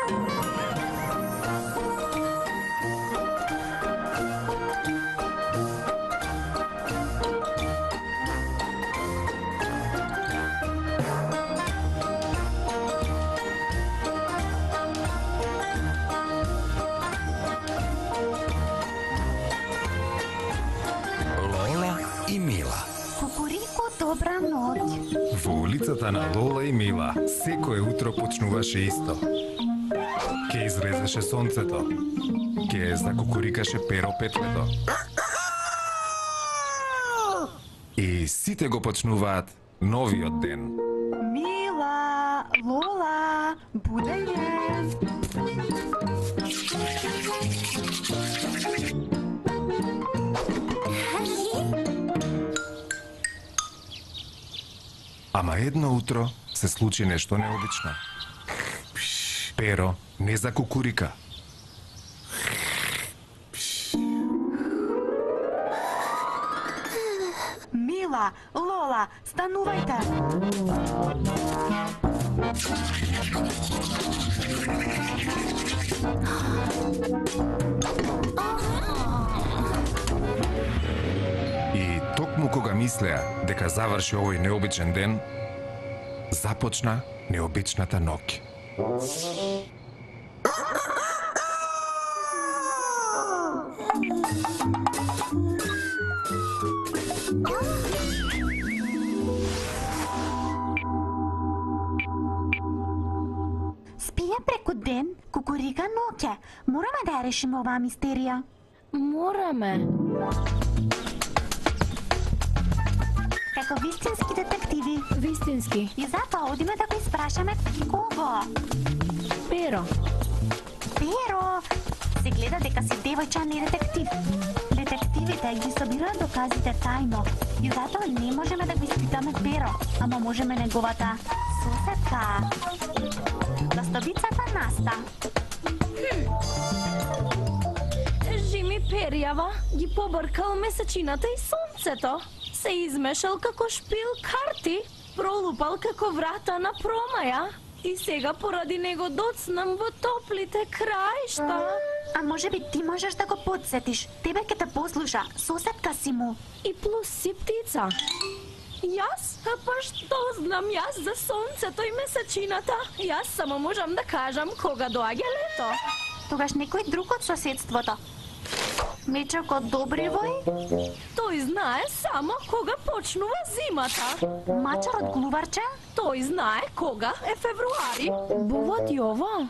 Lola и Мила. Кукурико, добра ноќ. Во улицата на Лола и Мила секое утро почнуваше исто. Ке излезеше сонцето. Ке закукурикаше Перо петлето. И сите го почнуваат новиот ден. Мила, Лола, будење. Ама едно утро се случи нешто необично. Перо не закукурика. Мила, Лола, станувајте. И токму кога мислеа дека заврши овој необичен ден, започна необичната ноќ. Спие преку ден, кукурика ноќе. Мораме да ја решиме оваа мистерија. Мораме. Како вистински детективи. Вистински. И затоа одиме да го испрашаме кого? Перо. Перо се гледа дека си девојче, а не детектив. Детективите ги собираат доказите тајно и затоа не можеме да го испитаме Перо, ама можеме неговата соседка. Ластовицата Наста. Жими Перјава ги побркал месечината и сонцето. Се измешал како шпил карти, пролупал како врата на промаја и сега поради него доцнам во топлите краишта. А може би ти можеш да го подсетиш. Тебе ќе те послуша, соседка си му. И плюс си птица. Јас? А па што знам јас за сонцето и месечината? Јас само можам да кажам кога доаѓа лето. Тогаш некој друг од соседството. Мечокот Добривој? Тој знае само кога почнува зимата. Мачарот Глуварче? Тој знае кога е февруари. Буват Јово?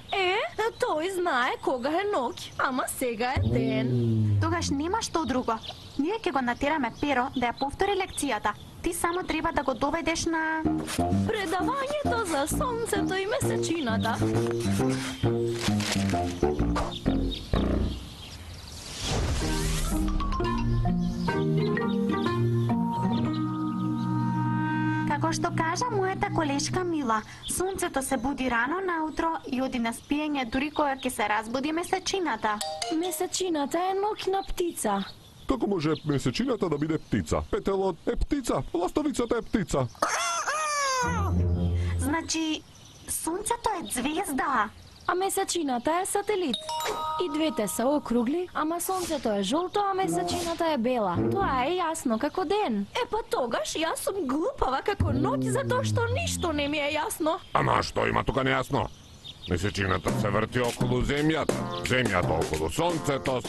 Тој знае кога е ноќ, ама сега е ден. Тогаш нема што друго. Ние ќе го натераме Перо да ја повтори лекцијата. Ти само треба да го доведеш на предавањето за сонцето и месечината. Како што кажа мојата колешка Мила, сонцето се буди рано наутро и оди на спиење дури кога ќе се разбуди месечината. Месечината е ноќна птица. Како може месечината да биде птица? Петелот е птица, ластовицата е птица. Значи, сонцето е звезда. А месечината е сателит. И двете се округли, ама сонцето е жолто, а месечината е бела. Тоа е јасно како ден. Па тогаш јас сум глупава како ноќ затоа што ништо не ми е јасно. Ама што има тука нејасно? Месечината се врти околу земјата, земјата околу сонцето,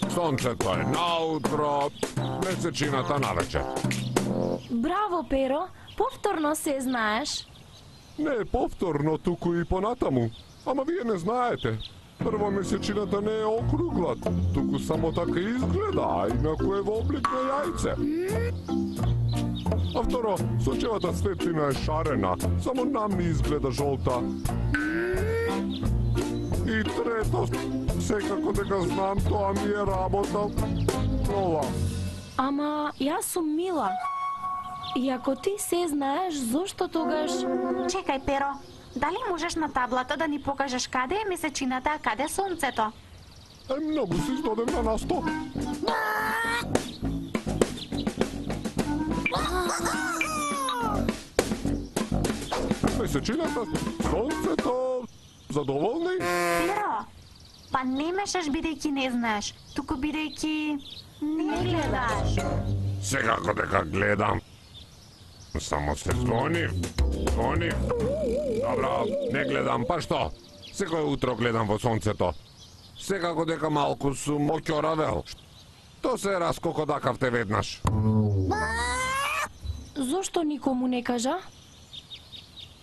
сонцето е наутро, месечината навечер. Браво, Перо, повторно се знаеш. Не повторно, туку и понатаму. Ама вие не знаете. Прво, месечината не е округла, туку само така изгледа, а инаку е во облик на јајце. А второ, сончевата светлина е шарена, само нам ни изгледа жолта. И трето, секако дека знам, тоа ми е работа. Ова. Ама јас сум Мила. И ако ти се знаеш, зошто тогаш... Чекај, Перо, дали можеш на таблата да ни покажеш каде е месечината, а каде сонцето? Многу се издадем на насто. Месечината, сонцето, Задоволни? Перо, па не мешаш бидејќи не знаеш, туку бидејќи не гледаш. Секако дека гледам. Само се згонив. Добро, не гледам, па што? Секој утро гледам во сонцето. Секако дека малку сум оќоравел. Што се раскокодакавте веднаш? Зошто никому не кажа?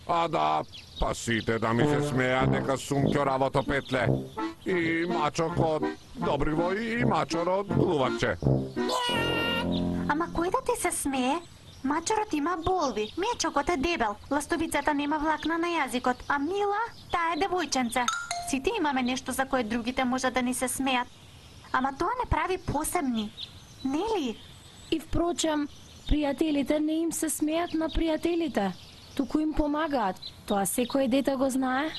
А да, па сите да ми се смеа дека сум ќоравото петле. И мачок од Добриво и мачор од Глуваче. Ама кој да ти се смее? Мачорот има болви, мечокот е дебел, ластовицата нема влакна на јазикот, а Мила, таа е девојченце. Сите имаме нешто за кое другите може да ни се смеат. Ама тоа не прави посебни, нели? И впрочем, пријателите не им се смеат на пријателите, туку им помагаат. Тоа секој дете го знае.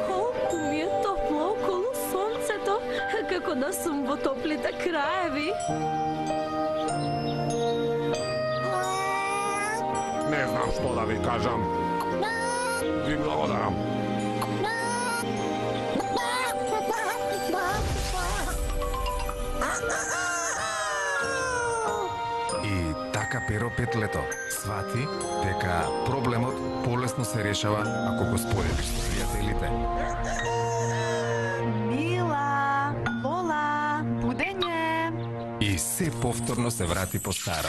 Колку ми е топло околу сонцето, како да сум во топлите краеви. Не знам што да ви кажам. Ви благодарам. И така Перо Петлето свати дека проблемот полесно се решава ако го споделиш со пријателите. Мила, Лола, будење. И се повторно се врати по старо.